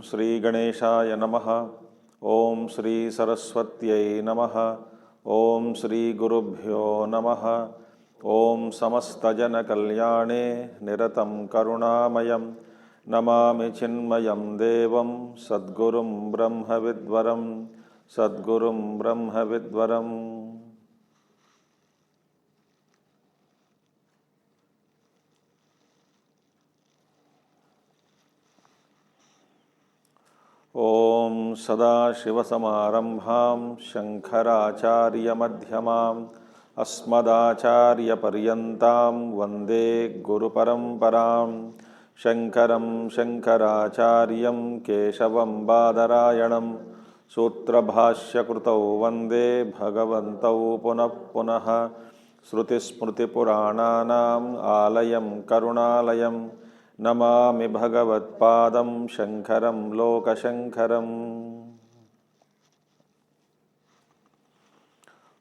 Sri Ganeshaya Namaha. Om Sri Saraswatyai Namaha. Om Sri Gurubhyo Namaha. Om Samastajana Kalyane Niratam Karunamayam Namami Chinmayam Devam Sadgurum Brahmavidvaram Sadgurum Brahmavidvaram. Om Sadashivasamarambham Shankaracharya Madhyamam Asmadacharya Paryantam Vande Guru Paramparam Shankaram Shankaracharyam Keshavam Badarayanam Sutra Bhashya Krutau Vande Bhagavantau Punah Punaha Shruti Smriti Purananam Alayam Karunalayam Namami Bhagavat Padam Shankaram Lokashankaram.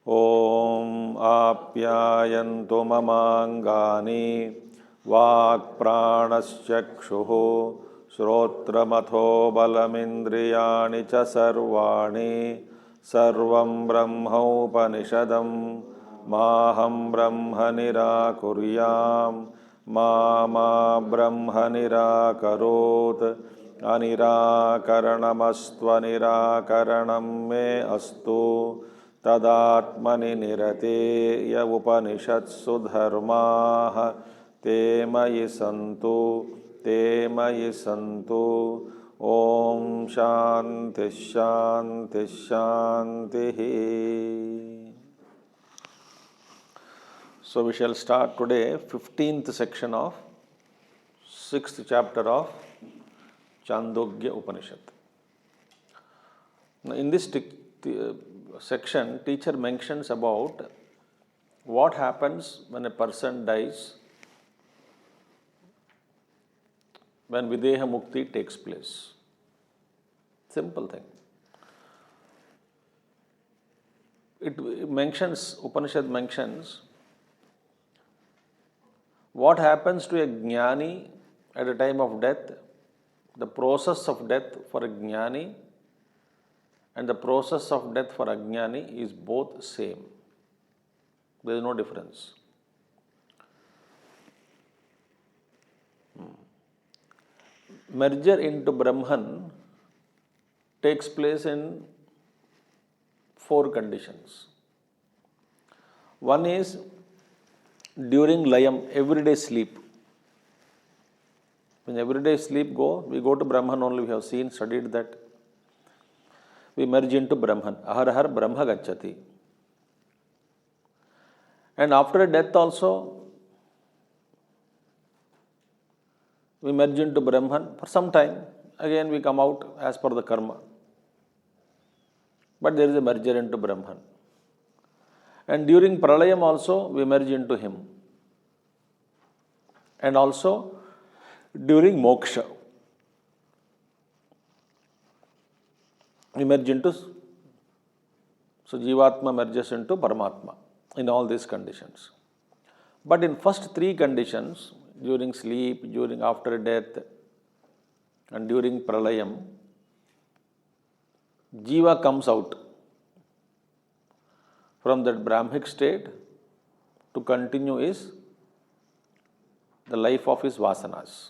Om Apyayantu Mamangani Vak Pranaschakshuhu Shrotramatho Balamindriyani Cha Sarvani Sarvam Brahma Upanishadam Maham Brahma Nirakuryam Mama Brahma Nirakarot Anirakaranamastva Nirakaranam Me Astu Tadatmani Nirate Ya Upanishadsu Dharmaha Te Mayi Santu Om Shanti Shanti Shanti. So we shall start today 15th section of 6th chapter of Chandogya Upanishad. Now in this section, teacher mentions about what happens when a person dies, when Videha Mukti takes place. Simple thing. Upanishad mentions what happens to a jnani at the time of death, the process of death for a jnani and the process of death for ajnani is both same. There is no difference. Merger into Brahman takes place in 4 conditions. One is during layam, everyday sleep. When everyday sleep we go to Brahman only. We have studied that. We merge into Brahman. Aharahar Brahma Gacchati. And after death also, we merge into Brahman for some time. Again we come out as per the karma. But there is a merger into Brahman. And during Pralayam also, we merge into him. And also, during Moksha, we merge into, so Jivatma merges into Paramatma in all these conditions. But in first 3 conditions, during sleep, during after death, and during Pralayam, Jiva comes out from that Brahmic state to continue the life of his vasanas.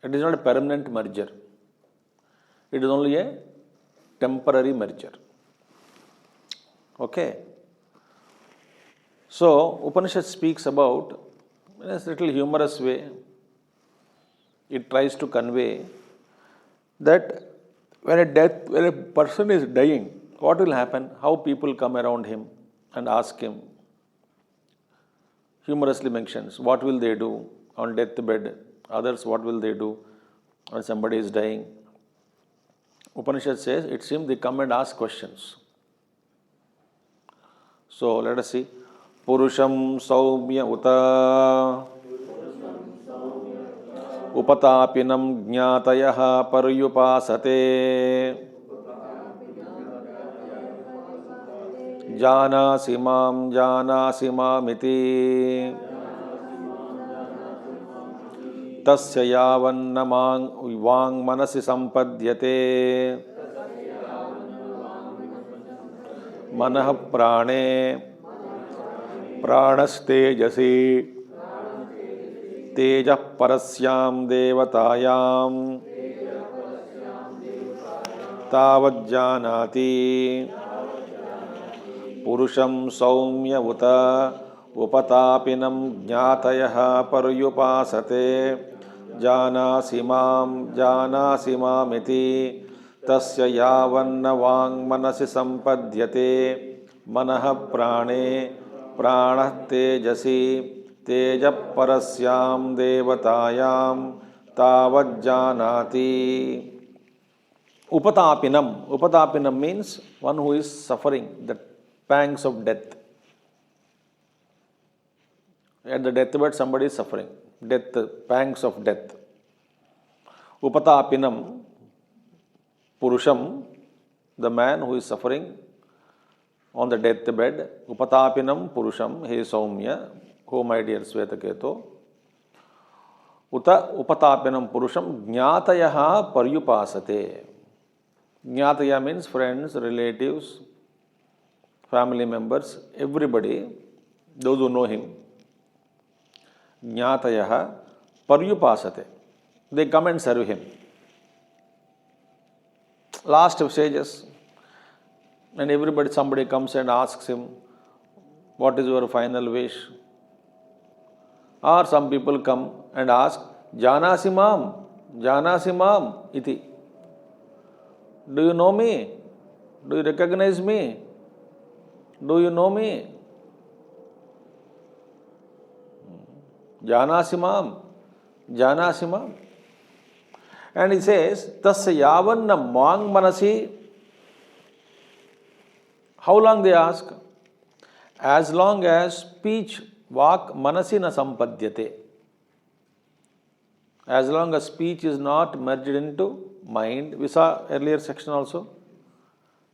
It is not a permanent merger. It is only a temporary merger. Okay. So, Upanishad speaks about, in a little humorous way, it tries to convey that when a person is dying, what will happen? How people come around him and ask him. Humorously mentions, what will they do on deathbed? Others, what will they do when somebody is dying? Upanishad says, it seems they come and ask questions. So let us see. Purusham Saumya Uta Upatapinam Jnatayaha Paryupasate Janasi mamiti tasya yavanna vang manasi sampadyate manah prane pranastejasi tejah parasyam devatayam tavajjanati purusham saumya uta upatapinam jnatayah paryupasate janasi mam iti tasya yavanna vang manasi sampadyate manah prane pranah tejasi tejah parasyam devatayam tavajjanati. Upatapinam means one who is suffering the pangs of death. At the deathbed, somebody is suffering pangs of death. Upatapinam, Purusham, the man who is suffering on the deathbed. Upatapinam Purusham, he is Saumya. Oh, my dear Svetaketo. Upatapinam Purusham Jnatayaha Paryupasate. Jnataya means friends, relatives, family members, everybody, those who know him. Jnatayaha Paryupasate. They come and serve him. Last stages, and somebody comes and asks him, what is your final wish? Or some people come and ask, Janasi mam, iti. Do you know me? Do you recognize me? Do you know me? Janasi mam. And he says, tasya yavanna mang manasi. How long they ask? As long as speech, vak, manasi na sampadyate. As long as speech is not merged into mind. We saw earlier section also.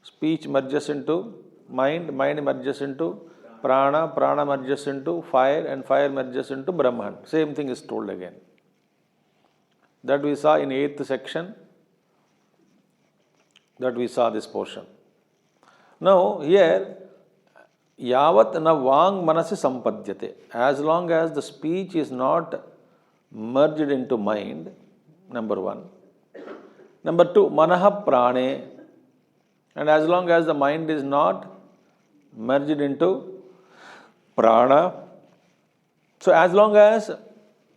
Speech merges into mind merges into prana merges into fire, and fire merges into Brahman. Same thing is told again. That we saw in 8th section. That we saw this portion. Now here, yavat na vang manasi sampadyate. As long as the speech is not merged into mind, number one. Number two, manaha prane. And as long as the mind is not merged into prana, so as long as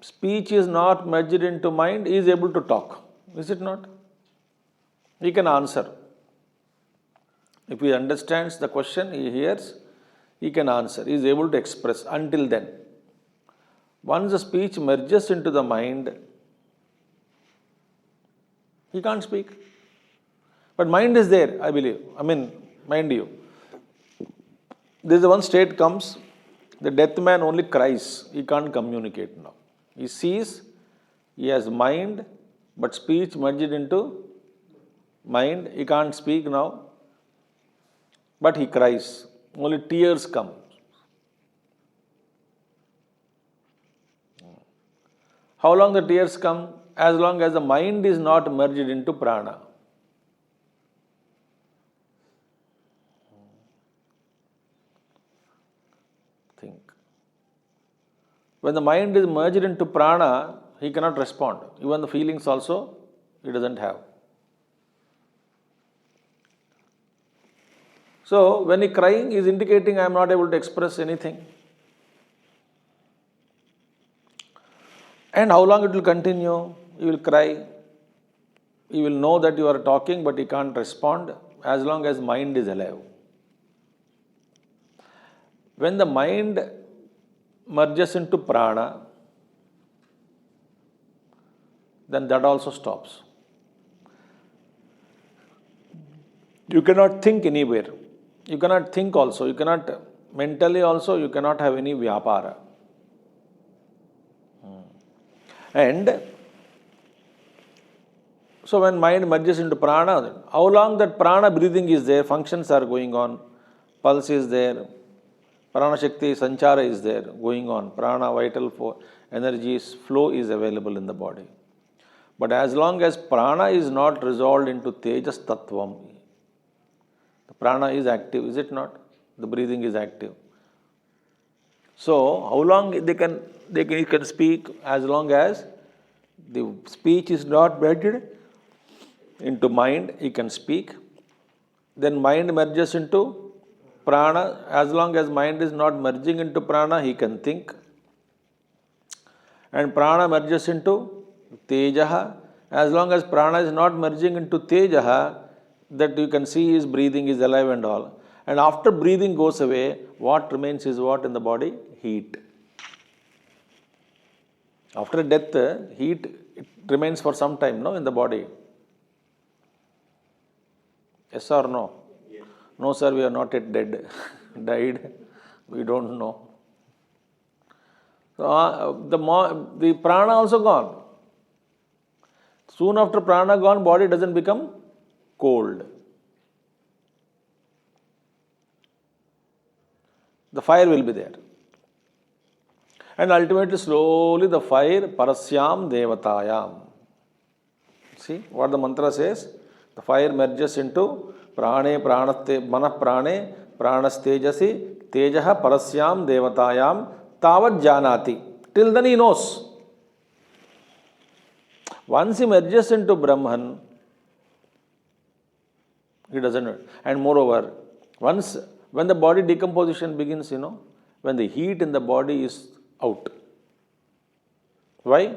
speech is not merged into mind, he is able to talk. Is it not? He can answer. If he understands the question, he hears, he can answer. He is able to express until then. Once the speech merges into the mind, he can't speak. But mind is there, I believe. Mind you. There is one state comes, the death man only cries. He can't communicate now. He sees, he has mind, but speech merged into mind. He can't speak now, but he cries. Only tears come. How long the tears come? As long as the mind is not merged into prana. Think. When the mind is merged into prana, he cannot respond. Even the feelings also, he doesn't have. So, when he crying, he is indicating, I am not able to express anything. And how long it will continue? He will cry. He will know that you are talking, but he can't respond as long as mind is alive. When the mind merges into prana, then that also stops. You cannot think anywhere. You cannot think also. You cannot mentally also, you cannot have any vyapara. And so when mind merges into prana, how long that prana breathing is there, functions are going on, pulse is there, Prana Shakti Sanchara is there, going on. Prana, vital energy flow is available in the body. But as long as prana is not resolved into Tejas Tattvam, the prana is active, is it not? The breathing is active. So, how long you can speak? As long as the speech is not merged into mind, he can speak. Then mind merges into prana. As long as mind is not merging into prana, he can think. And prana merges into tejaha. As long as prana is not merging into tejaha, that you can see his breathing is alive and all. And after breathing goes away, what remains is what in the body? Heat. After death, heat it remains for some time, no, in the body. Yes or no? Yes. No, sir, we are not yet dead. Died. We don't know. So, the prana also gone. Soon after prana gone, body doesn't become cold. The fire will be there. And ultimately, slowly the fire, parasyam devatayam. See what the mantra says? The fire merges into prane, pranaste, manah prane, pranastejasi, tejaha parasyam devatayam, tavat janati. Till then he knows. Once he merges into Brahman, he doesn't know. And moreover, when the body decomposition begins, when the heat in the body is out. Why?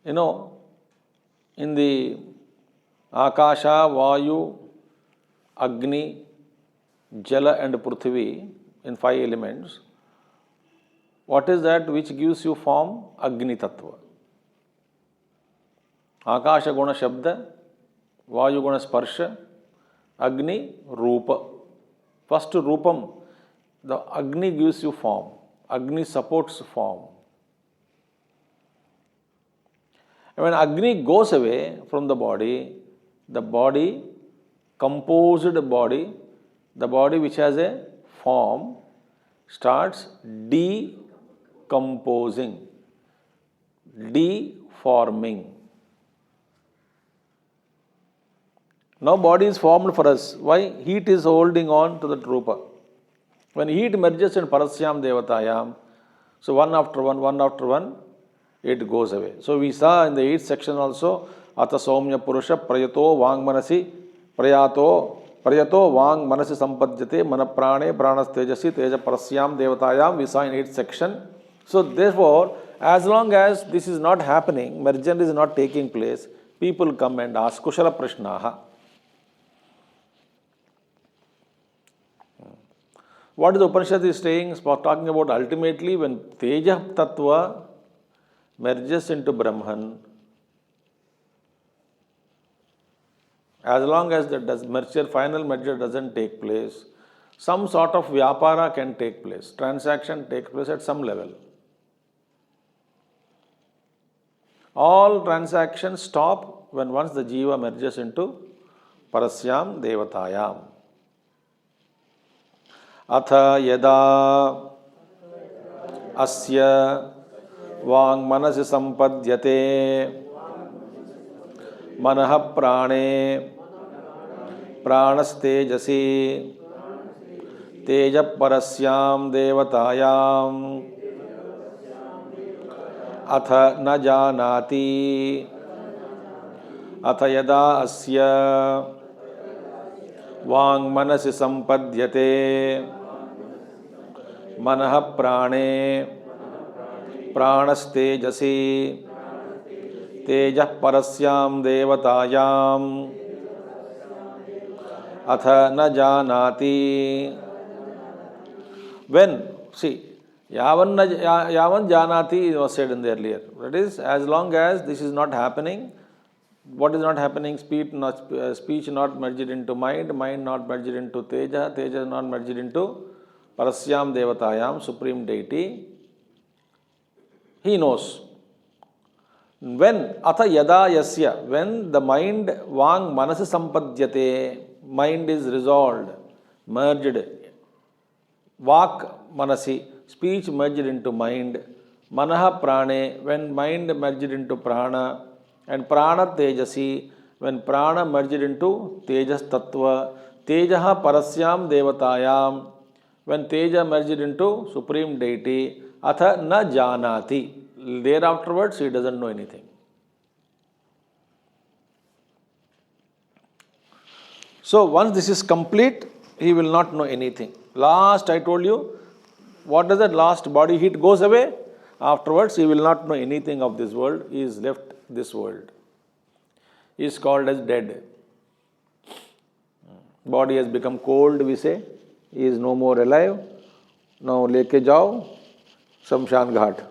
In the Akasha, Vayu, Agni, Jala and Prithvi, in 5 elements, what is that which gives you form? Agni Tattva. Akasha Guna Shabda, Vayu Guna Sparsha, Agni Rupa. First Rupam, the Agni gives you form. Agni supports form. And when Agni goes away from the body, composed body, the body which has a form, starts decomposing, deforming. Now body is formed for us. Why? Heat is holding on to the Rupa. When heat merges in Parasyam Devatayam, so one after one, it goes away. So we saw in the 8th section also, Ata Somya Purusha Prayato Vang Manasi Prayato Vang Manasi Sampadjate Manaprane Pranas Tejasi Teja Parasyam Devatayam, we saw in 8th section. So therefore, as long as this is not happening, merger is not taking place, people come and ask Kushala Prashnaha. What is the Upanishad is saying? Talking about ultimately when Teja Tattva merges into Brahman, as long as the final merger doesn't take place, some sort of vyapara can take place, transaction takes place at some level. All transactions stop when once the jiva merges into Parasyam Devatayam. Atha yada asya vang manasi sampadhyate manah prane pranastejasi teja parasyam devatayam atha na janati atha yada asya vang manasi sampadhyate manah prane pranastejasi tejah parasyam devatayam atha na janati. When, see, yavan janati was said in the earlier. That is, as long as this is not happening, what is not happening? Speech not merged into mind not merged into teja not merged into Parasyam Devatayam, Supreme Deity. He knows. When Atha Yada Yasya, when the mind Vang Manasi Sampadhyate, mind is resolved, merged, Vak manasi, speech merged into mind. Manaha prane, when mind merged into prana. And prana tejasi, when prana merged into tejas tattva. Tejaha parasyam devatayam, when teja merged into supreme deity. Atha na janati, thereafterwards he doesn't know anything. So once this is complete, he will not know anything. Last I told you, what does that last body heat goes away? Afterwards he will not know anything of this world. He is left this world. He is called as dead. Body has become cold, we say. He is no more alive. Now लेके जाओ शमशान घाट.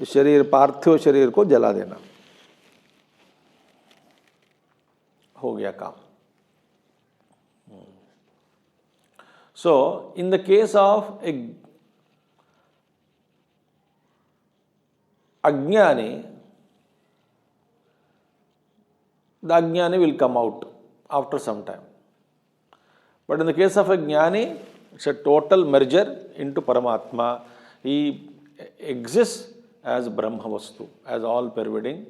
इस शरीर पार्थिव शरीर को जला देना. हो गया काम. So, in the case of a Ajnani, the Ajnani will come out after some time. But in the case of a Jnani, it's a total merger into Paramatma. He exists as Brahmavastu, as all pervading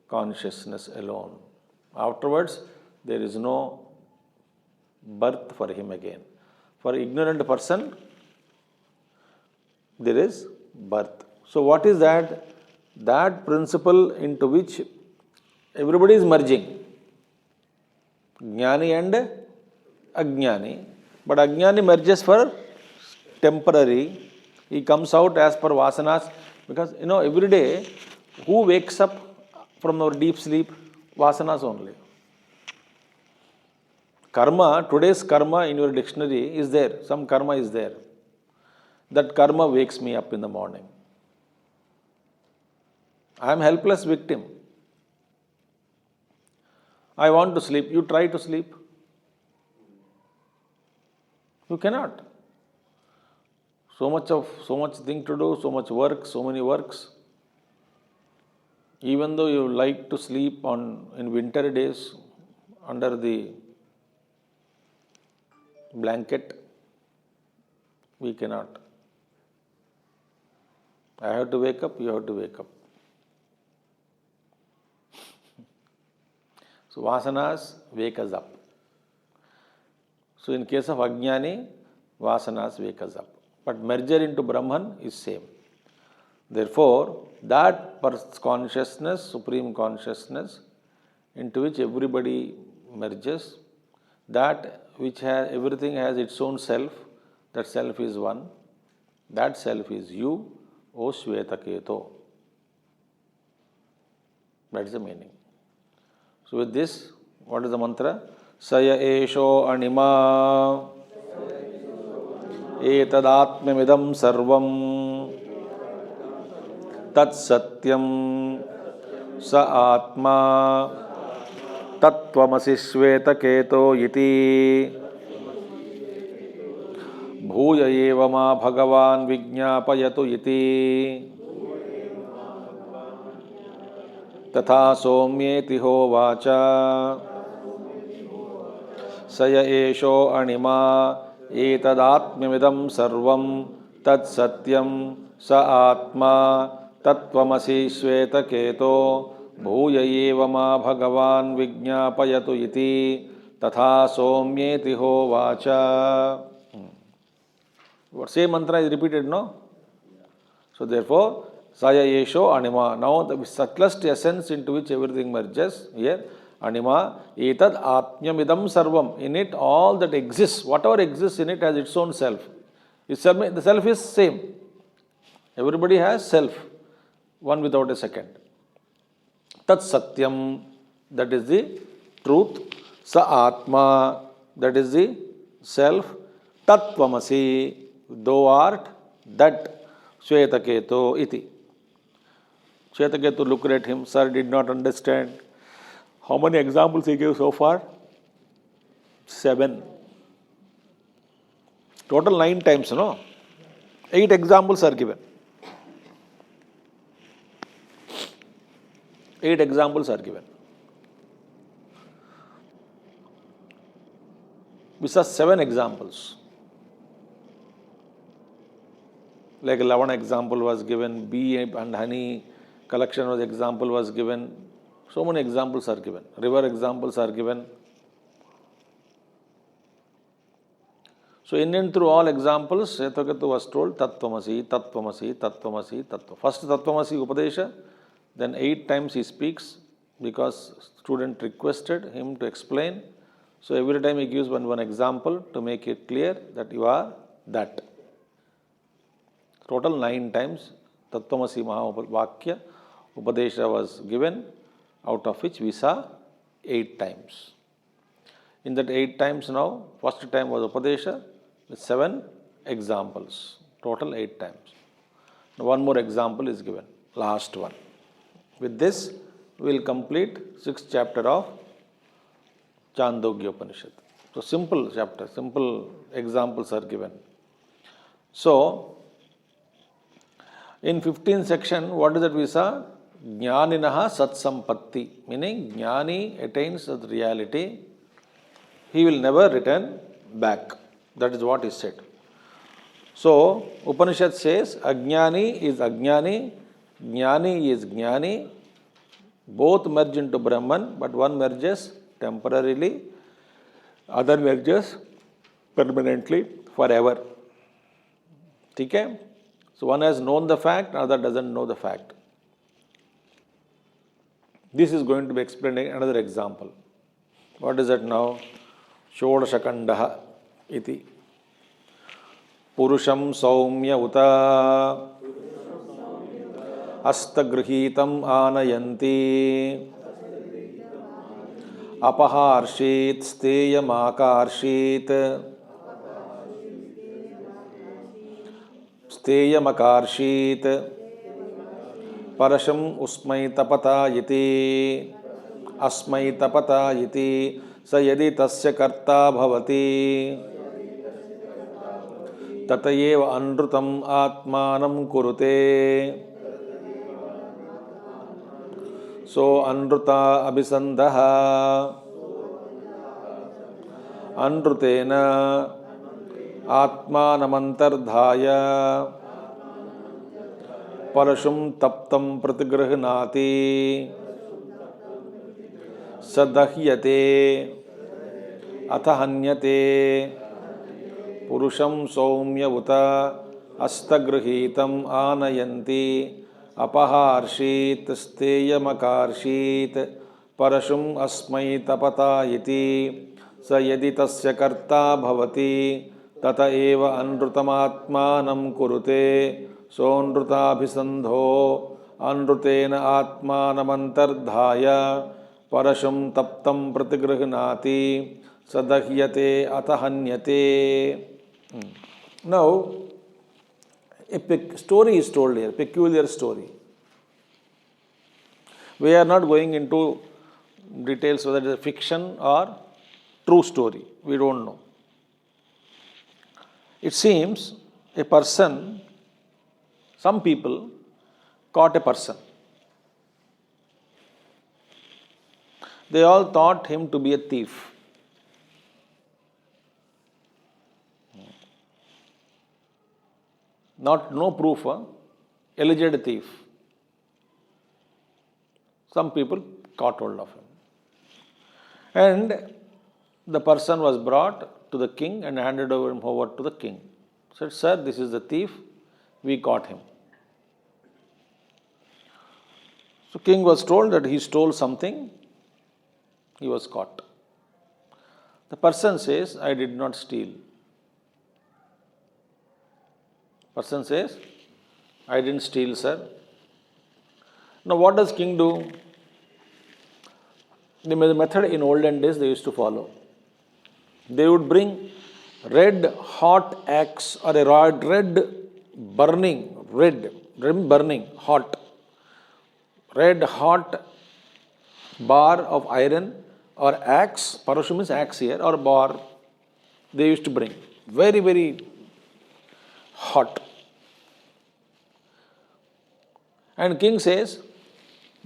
consciousness alone. Afterwards, there is no birth for him again. For ignorant person, there is birth. So what is that? That principle into which everybody is merging. Jnani and Ajnani. But Ajnani merges for temporary. He comes out as per vasanas. Because every day, who wakes up from our deep sleep? Vasanas only. Karma, today's karma in your dictionary is there. Some karma is there. That karma wakes me up in the morning. I am helpless victim. I want to sleep. You try to sleep. You cannot. So much thing to do, so much work, so many works. Even though you like to sleep in winter days under the blanket, we cannot. I have to wake up, you have to wake up. So vasanas wake us up. So in case of Ajnani, vasanas wake us up. But merger into Brahman is same. Therefore, that consciousness, supreme consciousness, into which everybody merges, that which everything has its own self, that self is one, that self is you, O Shvetaketo. That is the meaning. So with this, what is the mantra? Saya esho anima etadatmamidam sarvam tat satyam sa atma tattvamasi shvetaketo iti bhuya eva ma bhagavan vijñāpayatu iti tatha somyeti hovacha saya esho anima etadatmamidam sarvam tat satyam sa atma tattvamasi shvetaketo bhuya eva ma bhagavan vijñāpayatu iti tatha somyeti hovacha. Same mantra is repeated, no? So therefore, Saya Yesho Anima. Now the subtlest essence into which everything merges here. Anima etad atmyamidam sarvam. In it all that exists, whatever exists in it has its own self. The self is same. Everybody has self, one without a second. Tat satyam, that is the truth. Sa atma, that is the self. Tattvamasi, thou art that. Shvetaketo iti. Shvetaketu looked at him. Sir did not understand. How many examples he gave so far? 7. Total 9 times, no? 8 examples are given. 8 examples are given. These are 7 examples. Like 11 example was given, bee and honey collection was example was given. So many examples are given. River examples are given. So in and through all examples, Shvetagatu was told Tattvamasi, Tattvamasi, Tattvamasi, Tattva. First Tattvamasi Upadesha, then 8 times he speaks because student requested him to explain. So every time he gives one example to make it clear that you are that. Total 9 times Tattvamasi Mahavakya Upadesha was given, out of which we saw 8 times. In that 8 times now, first time was Upadesha with 7 examples, total 8 times. Now one more example is given, last one. With this, we will complete 6th chapter of Chandogya Upanishad. So simple chapter, simple examples are given. So, in 15th section, what is that we saw? Jnaninaha Satsampatti, meaning Jnani attains the reality, he will never return back. That is what is said. So, Upanishad says, Ajnani is Ajnani, Jnani is Jnani, both merge into Brahman, but one merges temporarily, other merges permanently, forever. Okay? So, one has known the fact, other doesn't know the fact. This is going to be explained in another example. What is that now? Shodashakandaha iti. Purusham saumya uta astagrihitam anayanti apaharshit steyamakarshit steyamakarshit parasham usmai tapata yiti asmai tapata yiti sa yadi tasya karta bhavati tatayeva anrutam atmanam kurute. So anruta abhisandaha anrutena atmanamantardhaya parashum taptam pratigrahnati sadahyate athahanyate purusham saumya uta astagrihitam anayanti apaharshit steyamakarshit parashum asmai tapata iti sa yadi tasya karta bhavati tata eva anrutamatmanam kurute sonrutabhisandho anrutena atmanamantardhaya parashum taptam pratigrahnati sadahyate atahanyate. Now, a story is told here, peculiar story. We are not going into details whether it is a fiction or true story. We don't know. It seems a person, some people caught a person. They all thought him to be a thief. No proof, alleged thief. Some people caught hold of him. And the person was brought to the king and handed over to the king. Said, sir, this is the thief, we caught him. So king was told that he stole something, he was caught. The person says, I did not steal. Person says, I didn't steal, sir. Now what does king do? The method in olden days they used to follow. They would bring red hot axe or a burning hot bar of iron or axe, parashu means axe here, or bar, they used to bring. Very, very hot. And king says,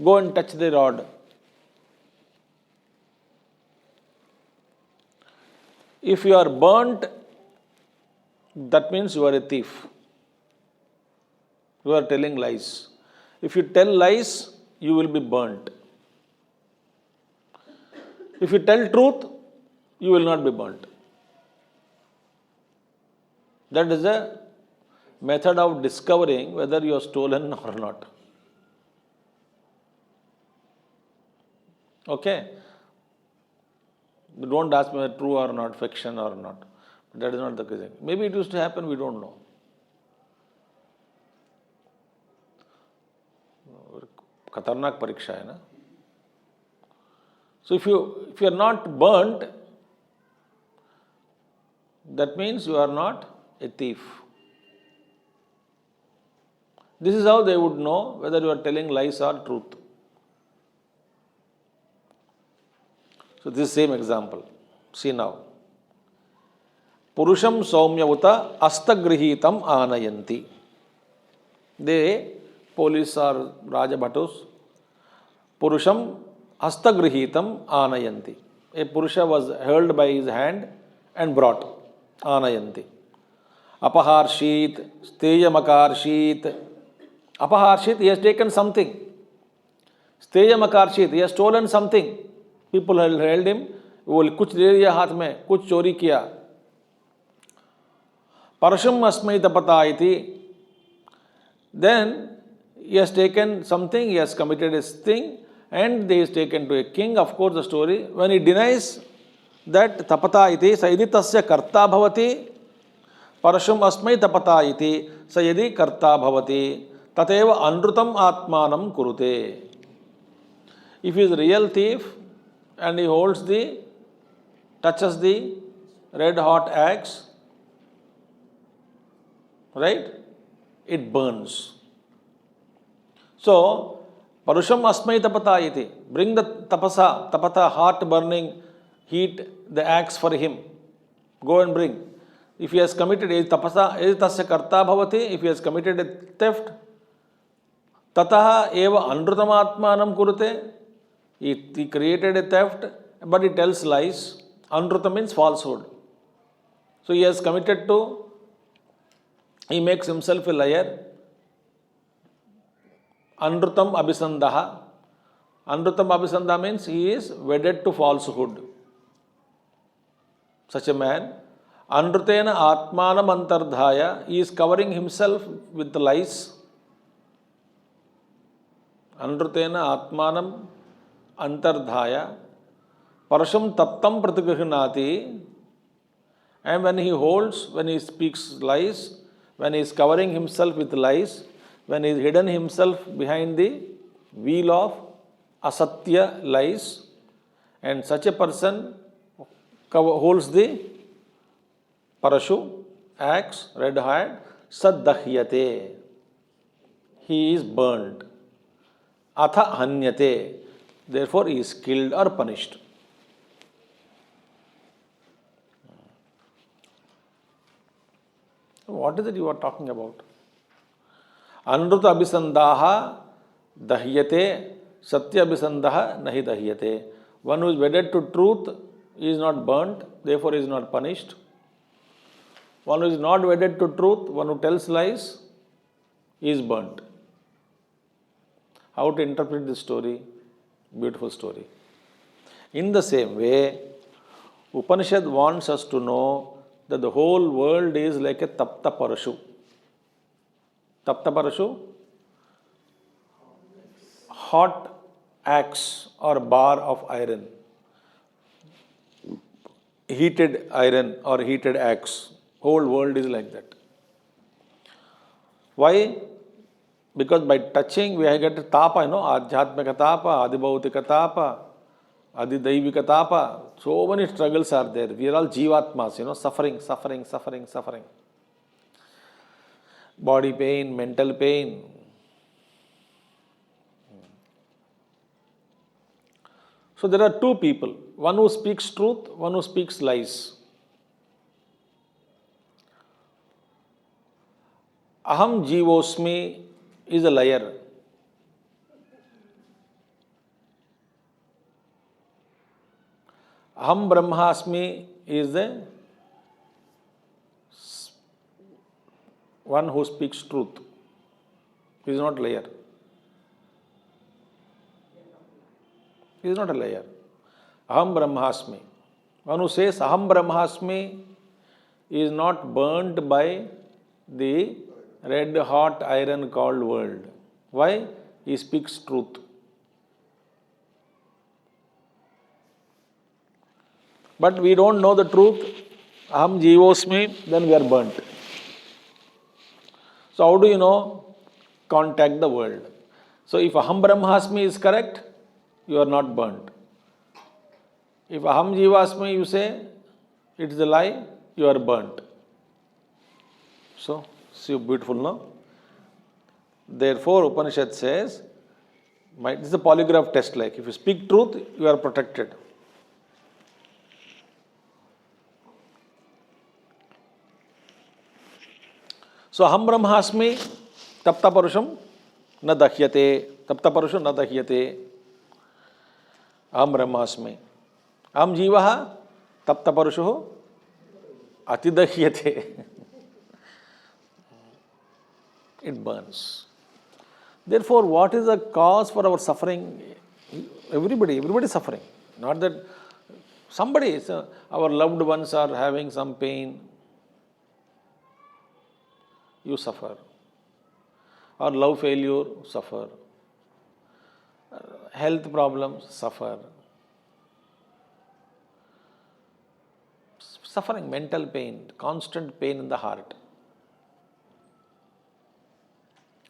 go and touch the rod. If you are burnt, that means you are a thief. You are telling lies. If you tell lies, you will be burnt. If you tell truth, you will not be burnt. That is a method of discovering whether you are stolen or not. Okay? Don't ask me whether true or not, fiction or not. That is not the case. Maybe it used to happen, we don't know. खतरनाक परीक्षा है ना. So if you are not burnt, that means you are not a thief. This is how they would know whether you are telling lies or truth. So this is same example. See now. Purusham saumyavuta astagrihitam anayanti. They, police or Rajabhatus, Purusham astagrihitam anayanti. A Purusha was held by his hand and brought. Anayanti. Apaharshit, steyamakharshit. Apaharshit, he has taken something. Steyamakharshit, he has stolen something. People held him. वो कुछ ले लिया हाथ में, कुछ चोरी किया. Parasham asmai tapata iti. Then he has taken something, he has committed his thing, and he is taken to a king. Of course, the story, when he denies that tapata iti, sayadi tasya karta bhavati, parasham asmai tapata iti, sayadi karta bhavati, tateva anrutam atmanam kurute. If he is a real thief and he touches the red hot axe, right? It burns. So, Parusham asmai tapata iti. Bring the tapata, hot burning heat, the axe for him. Go and bring. If he has committed tasya karta bhavati, if he has committed a theft, tataha eva anrutamatmanam kurute. He created a theft, but he tells lies. Anruta means falsehood. So he has committed to, he makes himself a liar. Anrutam abhisandaha. Anrutam abhisandha means he is wedded to falsehood. Such a man. Anrutena atmanam antardhaya. He is covering himself with the lies. Anrutena atmanam antardhaya. Parasham taptam pratigrihnati. And when he speaks lies, when he is covering himself with lies, when he is hidden himself behind the wheel of asatya lies, and such a person holds the parashu, axe, red hot, saddahyate. He is burned. Atha hanyate. Therefore, he is killed or punished. What is it you are talking about? Anruta abhisandaha dahyate, satya abhisandaha nahi dahyate. One who is wedded to truth is not burnt, therefore is not punished. One who is not wedded to truth, one who tells lies, is burnt. How to interpret this story? Beautiful story. In the same way, Upanishad wants us to know that the whole world is like a tapta parashu. Tapta parashu? Hot axe or bar of iron. Heated iron or heated axe. Whole world is like that. Why? Because by touching we get tapa, adhyatmika tapa, adibhautika tapa, adidaivika tapa. So many struggles are there. We are all jivatmas, suffering. Body pain, mental pain. So there are two people. One who speaks truth, one who speaks lies. Aham jivosmi is a liar. Aham brahmasmi is the one who speaks truth. He is not a liar. He is not a liar. Aham Brahmasmi. One who says Aham Brahmasmi is not burnt by the red hot iron called world. Why? He speaks truth. But we don't know the truth. Aham Jivosmi, then we are burnt. So how do you know? Contact the world. So if Aham Brahmasmi is correct, you are not burnt. If Aham Jivasmi you say it is a lie, you are burnt. So, see beautiful, no? Therefore, Upanishad says, this is a polygraph test, like if you speak truth, you are protected. So, Aham Brahmasmi, tapta parusham na dahyate, tapta parusham na dahyate, Aham Brahmasmi. Aham Jivaha, tapta parusho, atidahyate. It burns. Therefore, what is the cause for our suffering? Everybody is suffering. Not that somebody, our loved ones are having some pain, you suffer. Or love failure, suffer. Health problems, suffer. Suffering, mental pain, constant pain in the heart.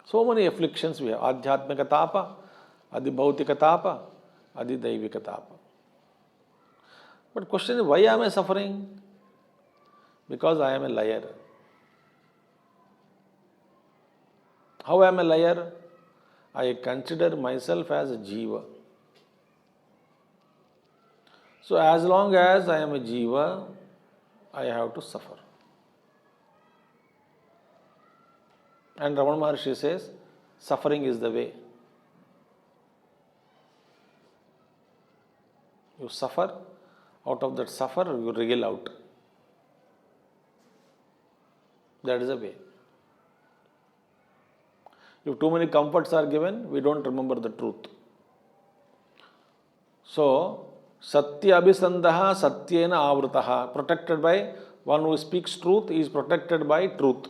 So many afflictions we have. Adhyatmika tapa, adhibhautika tapa, adhidaivika tapa. But question is, why am I suffering? Because I am a liar. How am I a liar? I consider myself as a jiva. So as long as I am a jiva, I have to suffer. And Ramana Maharshi says, suffering is the way. You suffer, out of that suffer, you wriggle out. That is the way. If too many comforts are given, we don't remember the truth. So, Satya Abhisandaha Satyena Avrutaha, protected by one who speaks truth, is protected by truth.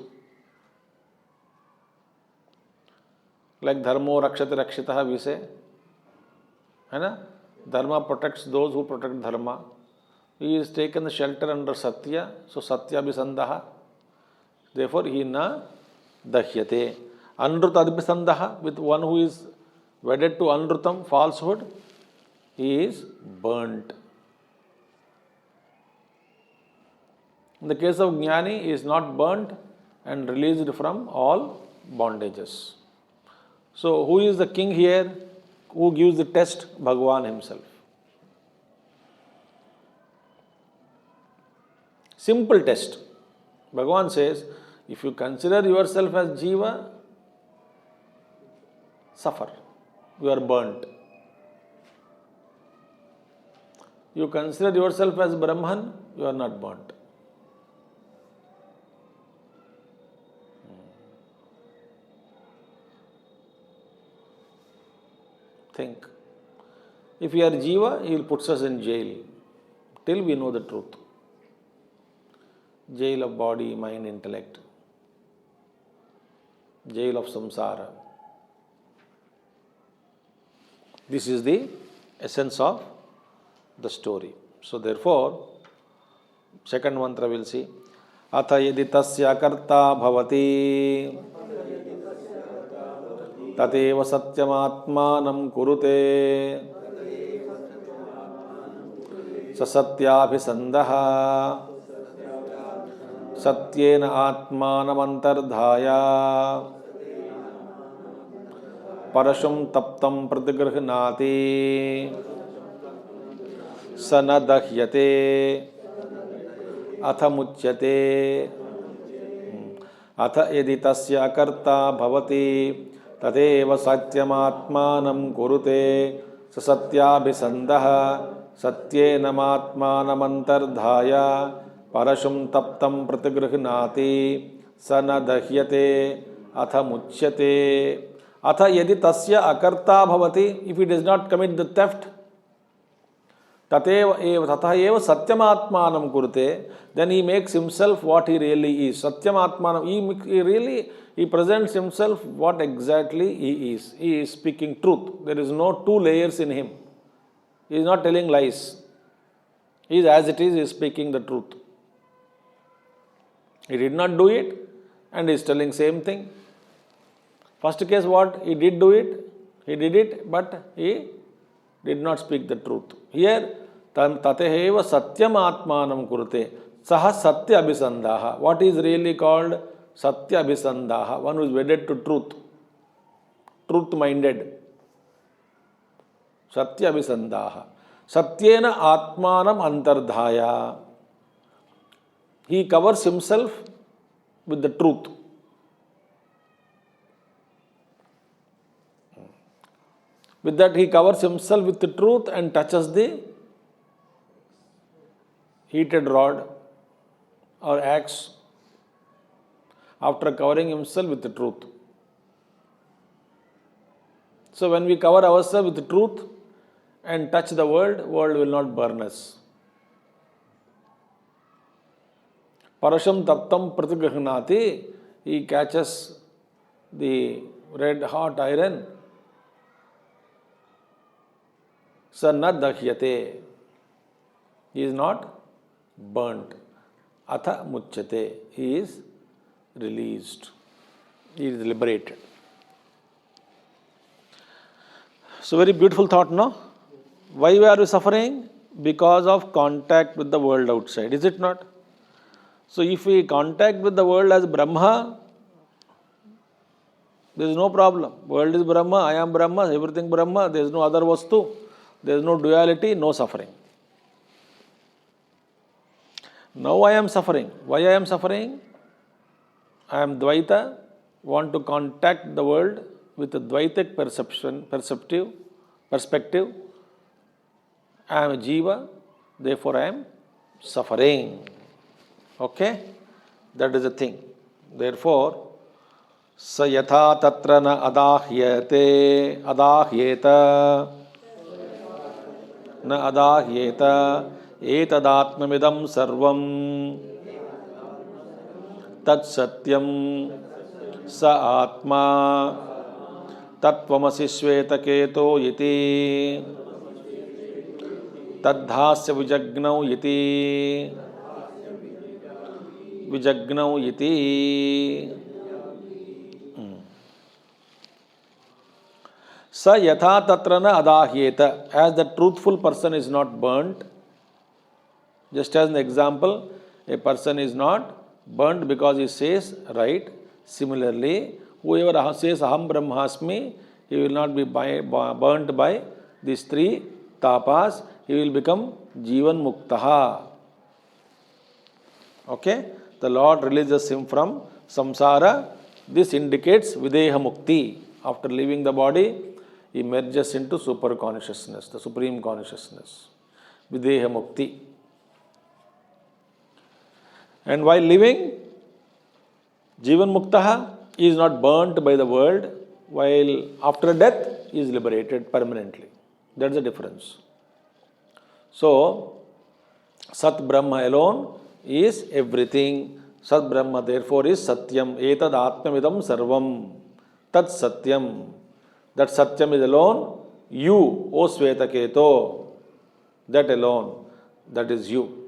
Like Dharmo Rakshati Rakshitaha we say. Dharma protects those who protect Dharma. He is taken the shelter under Satya, so Satya Abhisandaha. Therefore, he na dahyate. Anruta Abhisandaha, with one who is wedded to Anrutam, falsehood, he is burnt. In the case of Jnani, he is not burnt and released from all bondages. So, who is the king here? Who gives the test? Bhagavan himself. Simple test. Bhagavan says, if you consider yourself as jiva, suffer. You are burnt. You consider yourself as Brahman, you are not burnt. Think. If we are jiva, he will put us in jail till we know the truth. Jail of body, mind, intellect. Jail of samsara. This is the essence of the story. So therefore, second mantra we'll see. Atha yadi tasya karta bhavati tateva satyamatmanam kurute sasatyabhisandaha satyena atmanamantardhaya parashum taptam pratigrahnati sanadahyate athamuchyate atha yadi tasya karta bhavati tateva satyamatmanam kurute sasatyabhisandaha satyena atmanamantardhaya parashum taptam pratigrahnati sanadahyate athamuchyate. Atha yadi tasya akarta bhavati, if he does not commit the theft, tatha eva satyam kurute, then he makes himself what he really is. Satyam atmanam, he presents himself what exactly he is. He is speaking truth. There is no two layers in him. He is not telling lies. He is as it is, he is speaking the truth. He did not do it and he is telling same thing. First case what? He did do it, he did it, but he did not speak the truth. Here, tateheva satyam atmanam kurute, saha satya abhisandaha. What is really called satya abhisandaha? One who is wedded to truth, truth-minded. Satya abhisandaha. Satyena atmanam antardhaya. He covers himself with the truth. With that, he covers himself with the truth and touches the heated rod or axe after covering himself with the truth. So, when we cover ourselves with the truth and touch the world will not burn us. Parasham taptam pratighahnati, he catches the red hot iron. Sa na dakhyate, he is not burnt. Atha muchyate, he is released. He is liberated. So very beautiful thought, no? Why are we suffering? Because of contact with the world outside, is it not? So if we contact with the world as Brahma, there is no problem. World is Brahma, I am Brahma, everything Brahma, there is no other vastu, there is no duality, no suffering. Now I am suffering. Why I am suffering? I am Dvaita, want to contact the world with a Dvaitic perspective. I am a Jiva, therefore I am suffering. Okay? That is the thing. Therefore, sa yatha tatra na adahyate, na adahyeta, etadatmamidam sarvam, tat satyam, sa atma, tattvamasi shvetaketo yiti, tadhasya vijagnau yiti, vijagnau yiti. Sa yatha tatrana adahyeta, as the truthful person is not burnt. Just as an example, a person is not burnt because he says right. Similarly, whoever says aham brahmasmi, he will not be burnt by these three tapas. He will become jivan muktaha. Okay? The Lord releases him from samsara. This indicates videha mukti. After leaving the body, he merges into super consciousness, the supreme consciousness. Videha mukti. And while living, jivan muktaha, he is not burnt by the world, while after death, he is liberated permanently. That is the difference. So, Sat Brahma alone is everything. Sat Brahma therefore is Satyam. Etad Atmamidam Sarvam. Tat Satyam. That Satyam is alone. You, O Svetaketo. That alone. That is you.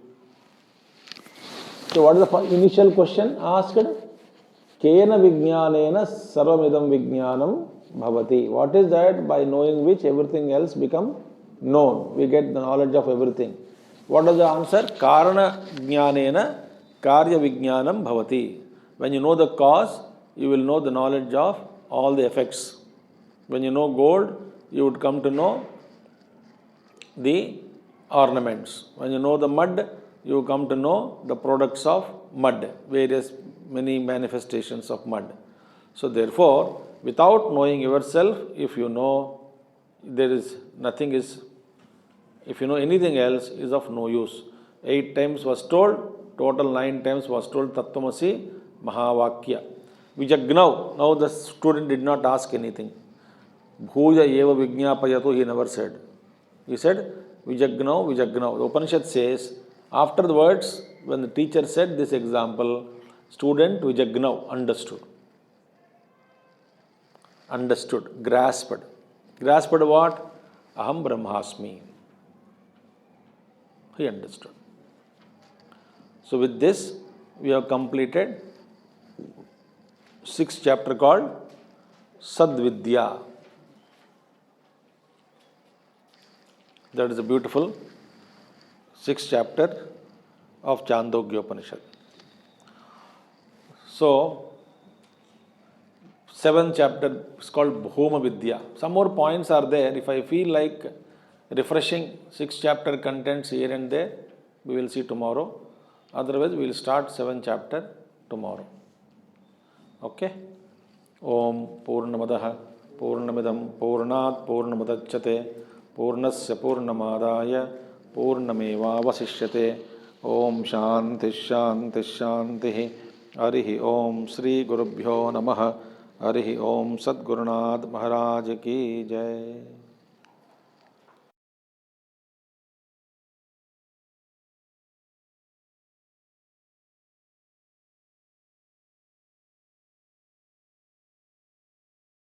So what is the initial question asked? Kena Vijnanena Sarvamidam Vijnanam Bhavati. What is that? By knowing which everything else become known. We get the knowledge of everything. What is the answer? Karana Jnanena Karya Vijnanam Bhavati. When you know the cause, you will know the knowledge of all the effects. When you know gold, you would come to know the ornaments. When you know the mud, you come to know the products of mud, many manifestations of mud. So therefore, without knowing yourself, if you know there is nothing is, if you know anything else is of no use. 8 times was told, total 9 times was told Tattvamasi Mahavakya. Vijagnav, now the student did not ask anything. Bhuja eva vijñapayatu, he never said. He said, Vijagnau, Vijagnau. The Upanishad says, after the words, when the teacher said this example, student Vijagnau, understood. Understood, grasped. Grasped what? Aham Brahmasmi. He understood. So with this, we have completed 6th chapter called Sadvidya. That is a beautiful 6th chapter of Chandogya Upanishad. So, 7th chapter is called Bhoma Vidya. Some more points are there. If I feel like refreshing 6th chapter contents here and there, we will see tomorrow. Otherwise, we will start 7th chapter tomorrow. Okay? Om Purnamadaha Purnamidam Purnat Purnamadachyate Purnasya Purnamadaya Purnameva Vasishyate. Om Shanti Shanti Shanti. Harihi Om Sri Gurubhyo Namaha. Harihi Om Sadgurunath Maharaj Ki Jai.